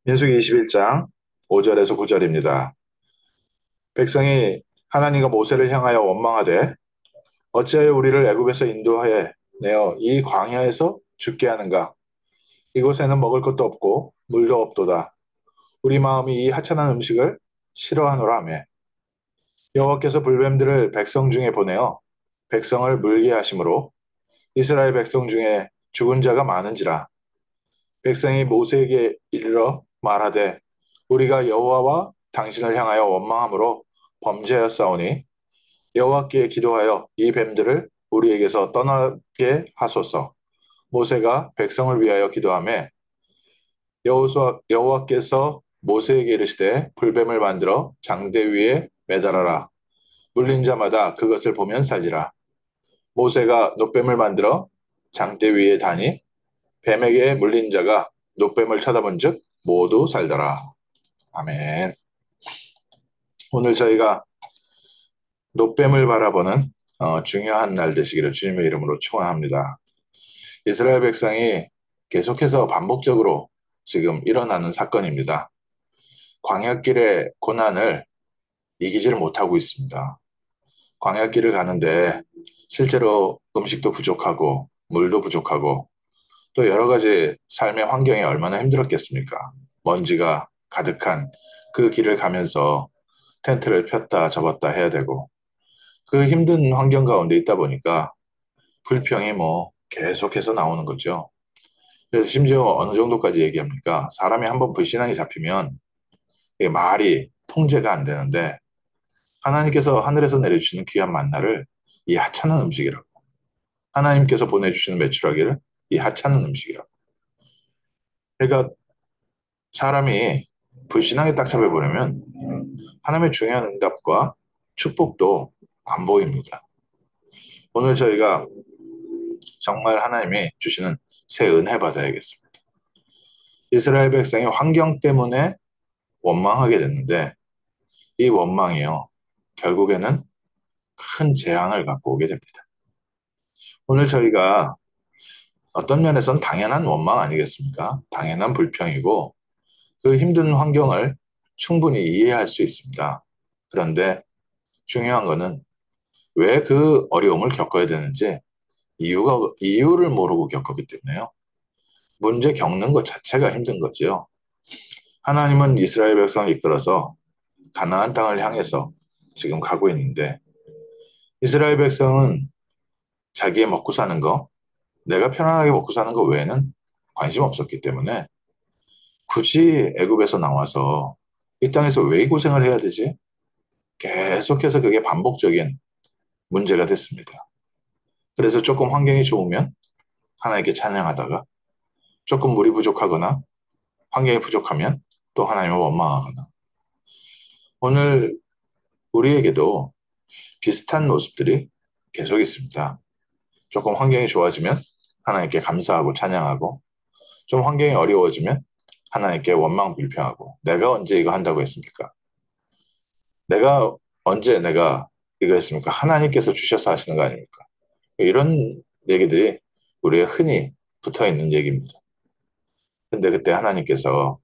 민수기 21장 5절에서 9절입니다. 백성이 하나님과 모세를 향하여 원망하되 어찌하여 우리를 애굽에서 인도하여 내어 이 광야에서 죽게 하는가? 이곳에는 먹을 것도 없고 물도 없도다. 우리 마음이 이 하찮은 음식을 싫어하노라 하며 여호와께서 불뱀들을 백성 중에 보내어 백성을 물게 하심으로 이스라엘 백성 중에 죽은 자가 많은지라. 백성이 모세에게 이르러 말하되 우리가 여호와와 당신을 향하여 원망함으로 범죄하였사오니 여호와께 기도하여 이 뱀들을 우리에게서 떠나게 하소서. 모세가 백성을 위하여 기도하며 여호와께서 모세에게 이르시되 불뱀을 만들어 장대 위에 매달아라. 물린 자마다 그것을 보면 살리라. 모세가 놋뱀을 만들어 장대 위에 다니 뱀에게 물린 자가 놋뱀을 쳐다본즉 모두 살더라. 아멘. 오늘 저희가 놋뱀을 바라보는 중요한 날 되시기를 주님의 이름으로 축원합니다. 이스라엘 백성이 계속해서 반복적으로 지금 일어나는 사건입니다. 광야길의 고난을 이기지를 못하고 있습니다. 광야길을 가는데 실제로 음식도 부족하고 물도 부족하고 또 여러 가지 삶의 환경이 얼마나 힘들었겠습니까? 먼지가 가득한 그 길을 가면서 텐트를 폈다 접었다 해야 되고 그 힘든 환경 가운데 있다 보니까 불평이 뭐 계속해서 나오는 거죠. 그래서 심지어 어느 정도까지 얘기합니까? 사람이 한번 불신앙이 잡히면 이게 말이 통제가 안 되는데 하나님께서 하늘에서 내려주시는 귀한 만나를 이 하찮은 음식이라고 하나님께서 보내주시는 메추라기를 이 하찮은 음식이라고 그러니까 사람이 불신앙에 딱 잡혀버리면 하나님의 중요한 응답과 축복도 안 보입니다. 오늘 저희가 정말 하나님이 주시는 새 은혜 받아야겠습니다. 이스라엘 백성이 환경 때문에 원망하게 됐는데 이 원망이요. 결국에는 큰 재앙을 갖고 오게 됩니다. 오늘 저희가 어떤 면에서는 당연한 원망 아니겠습니까? 당연한 불평이고 그 힘든 환경을 충분히 이해할 수 있습니다. 그런데 중요한 거는 왜 그 어려움을 겪어야 되는지 이유를 모르고 겪었기 때문에요. 문제 겪는 것 자체가 힘든 거죠. 하나님은 이스라엘 백성을 이끌어서 가나안 땅을 향해서 지금 가고 있는데 이스라엘 백성은 자기의 먹고 사는 거, 내가 편안하게 먹고 사는 거 외에는 관심 없었기 때문에 굳이 애굽에서 나와서 이 땅에서 왜 이 고생을 해야 되지? 계속해서 그게 반복적인 문제가 됐습니다. 그래서 조금 환경이 좋으면 하나님께 찬양하다가 조금 물이 부족하거나 환경이 부족하면 또 하나님을 원망하거나 오늘 우리에게도 비슷한 모습들이 계속 있습니다. 조금 환경이 좋아지면 하나님께 감사하고 찬양하고 좀 환경이 어려워지면 하나님께 원망 불평하고 내가 언제 이거 한다고 했습니까? 내가 언제 내가 이거 했습니까? 하나님께서 주셔서 하시는 거 아닙니까? 이런 얘기들이 우리가 흔히 붙어 있는 얘기입니다. 근데 그때 하나님께서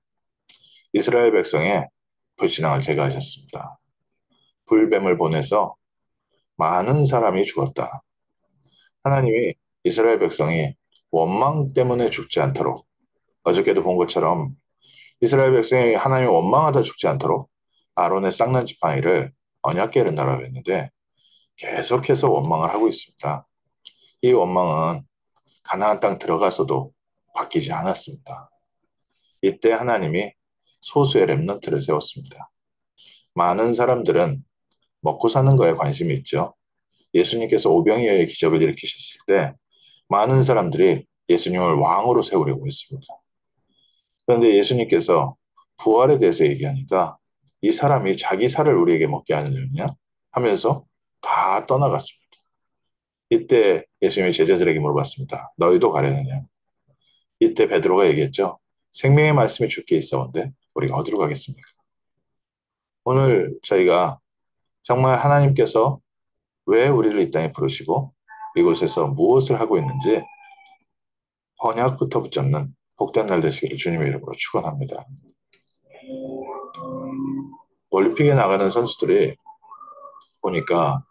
이스라엘 백성의 불신앙을 제거하셨습니다. 불뱀을 보내서 많은 사람이 죽었다. 하나님이 이스라엘 백성이 원망 때문에 죽지 않도록 어저께도 본 것처럼 이스라엘 백성이 하나님을 원망하다 죽지 않도록 아론의 쌍난 지팡이를 언약궤를 달라고 했는데 계속해서 원망을 하고 있습니다. 이 원망은 가나안 땅 들어가서도 바뀌지 않았습니다. 이때 하나님이 소수의 렘넌트를 세웠습니다. 많은 사람들은 먹고 사는 거에 관심이 있죠. 예수님께서 오병이어의 기적을 일으키셨을 때 많은 사람들이 예수님을 왕으로 세우려고 했습니다. 그런데 예수님께서 부활에 대해서 얘기하니까 이 사람이 자기 살을 우리에게 먹게 하느냐 하면서 다 떠나갔습니다. 이때 예수님이 제자들에게 물어봤습니다. 너희도 가려느냐? 이때 베드로가 얘기했죠. 생명의 말씀이 주께 있어온데 우리가 어디로 가겠습니까? 오늘 저희가 정말 하나님께서 왜 우리를 이 땅에 부르시고 이곳에서 무엇을 하고 있는지 언약부터 붙잡는 복된 날 되시기를 주님의 이름으로 축원합니다. 올림픽에 나가는 선수들이 보니까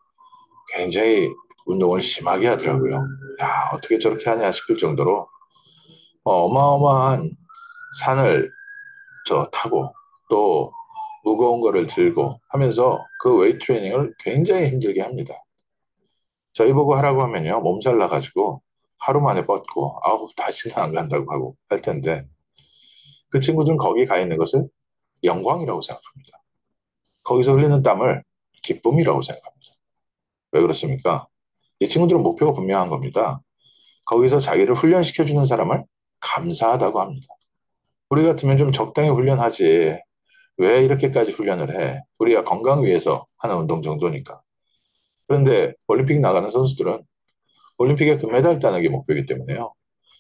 굉장히 운동을 심하게 하더라고요. 야, 어떻게 저렇게 하냐 싶을 정도로 어마어마한 산을 타고 또 무거운 거를 들고 하면서 그 웨이트 트레이닝을 굉장히 힘들게 합니다. 저희 보고 하라고 하면요, 몸살 나가지고 하루 만에 뻗고, 아우, 다시는 안 간다고 하고 할 텐데, 그 친구들은 거기 가 있는 것을 영광이라고 생각합니다. 거기서 흘리는 땀을 기쁨이라고 생각합니다. 왜 그렇습니까? 이 친구들은 목표가 분명한 겁니다. 거기서 자기를 훈련시켜주는 사람을 감사하다고 합니다. 우리 같으면 좀 적당히 훈련하지. 왜 이렇게까지 훈련을 해? 우리가 건강 위해서 하는 운동 정도니까. 그런데 올림픽 나가는 선수들은 올림픽에 금메달 따는 게 목표이기 때문에요.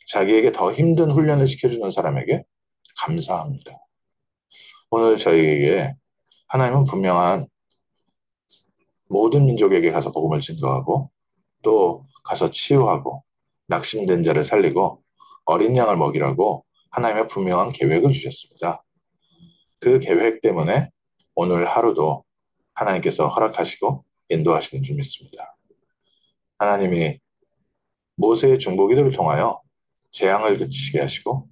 자기에게 더 힘든 훈련을 시켜주는 사람에게 감사합니다. 오늘 저희에게 하나님은 분명한 모든 민족에게 가서 복음을 증거하고 또 가서 치유하고 낙심된 자를 살리고 어린 양을 먹이라고 하나님의 분명한 계획을 주셨습니다. 그 계획 때문에 오늘 하루도 하나님께서 허락하시고 인도하시는 줄 믿습니다. 하나님이 모세의 중보기도를 통하여 재앙을 그치게 하시고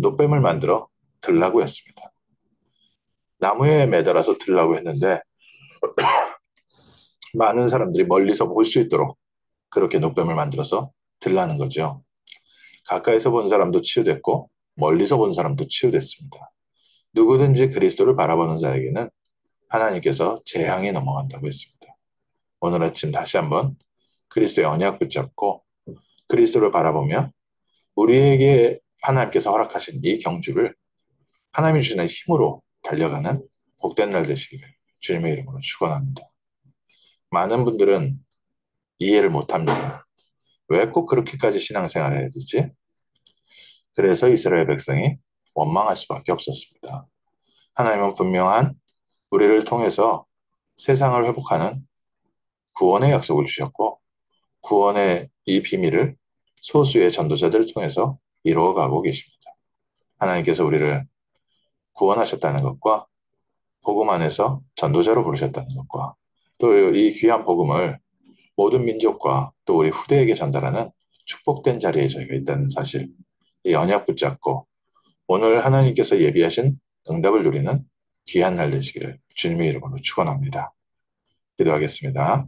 노뱀을 만들어 들라고 했습니다. 나무에 매달아서 들라고 했는데 많은 사람들이 멀리서 볼 수 있도록 그렇게 노뱀을 만들어서 들라는 거죠. 가까이서 본 사람도 치유됐고 멀리서 본 사람도 치유됐습니다. 누구든지 그리스도를 바라보는 자에게는 하나님께서 재앙이 넘어간다고 했습니다. 오늘 아침 다시 한번 그리스도의 언약 붙잡고 그리스도를 바라보며 우리에게 하나님께서 허락하신 이 경주를 하나님이 주시는 힘으로 달려가는 복된 날 되시기를 주님의 이름으로 축원합니다. 많은 분들은 이해를 못합니다. 왜 꼭 그렇게까지 신앙생활을 해야 되지? 그래서 이스라엘 백성이 원망할 수밖에 없었습니다. 하나님은 분명한 우리를 통해서 세상을 회복하는 구원의 약속을 주셨고 구원의 이 비밀을 소수의 전도자들을 통해서 이루어가고 계십니다. 하나님께서 우리를 구원하셨다는 것과 복음 안에서 전도자로 부르셨다는 것과 또 이 귀한 복음을 모든 민족과 또 우리 후대에게 전달하는 축복된 자리에 저희가 있다는 사실, 이 언약 붙잡고 오늘 하나님께서 예비하신 응답을 누리는 귀한 날 되시기를 주님의 이름으로 축원합니다. 기도하겠습니다.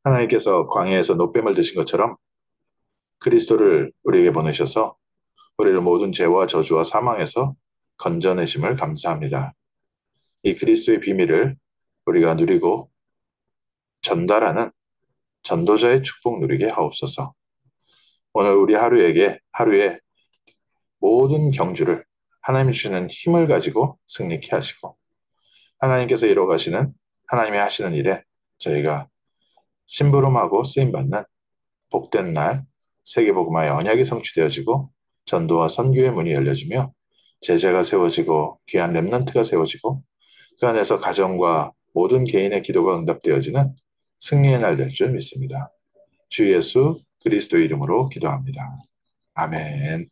하나님께서 광야에서 노뱀을 드신 것처럼 그리스도를 우리에게 보내셔서 우리를 모든 죄와 저주와 사망에서 건져내심을 감사합니다. 이 그리스도의 비밀을 우리가 누리고 전달하는 전도자의 축복 누리게 하옵소서. 오늘 우리 하루에 모든 경주를 하나님이 주시는 힘을 가지고 승리케 하시고 하나님께서 이루어가시는 하나님이 하시는 일에 저희가 심부름하고 쓰임받는 복된 날 세계복음화의 언약이 성취되어지고 전도와 선교의 문이 열려지며 제자가 세워지고 귀한 렘넌트가 세워지고 그 안에서 가정과 모든 개인의 기도가 응답되어지는 승리의 날 될 줄 믿습니다. 주 예수 그리스도의 이름으로 기도합니다. 아멘.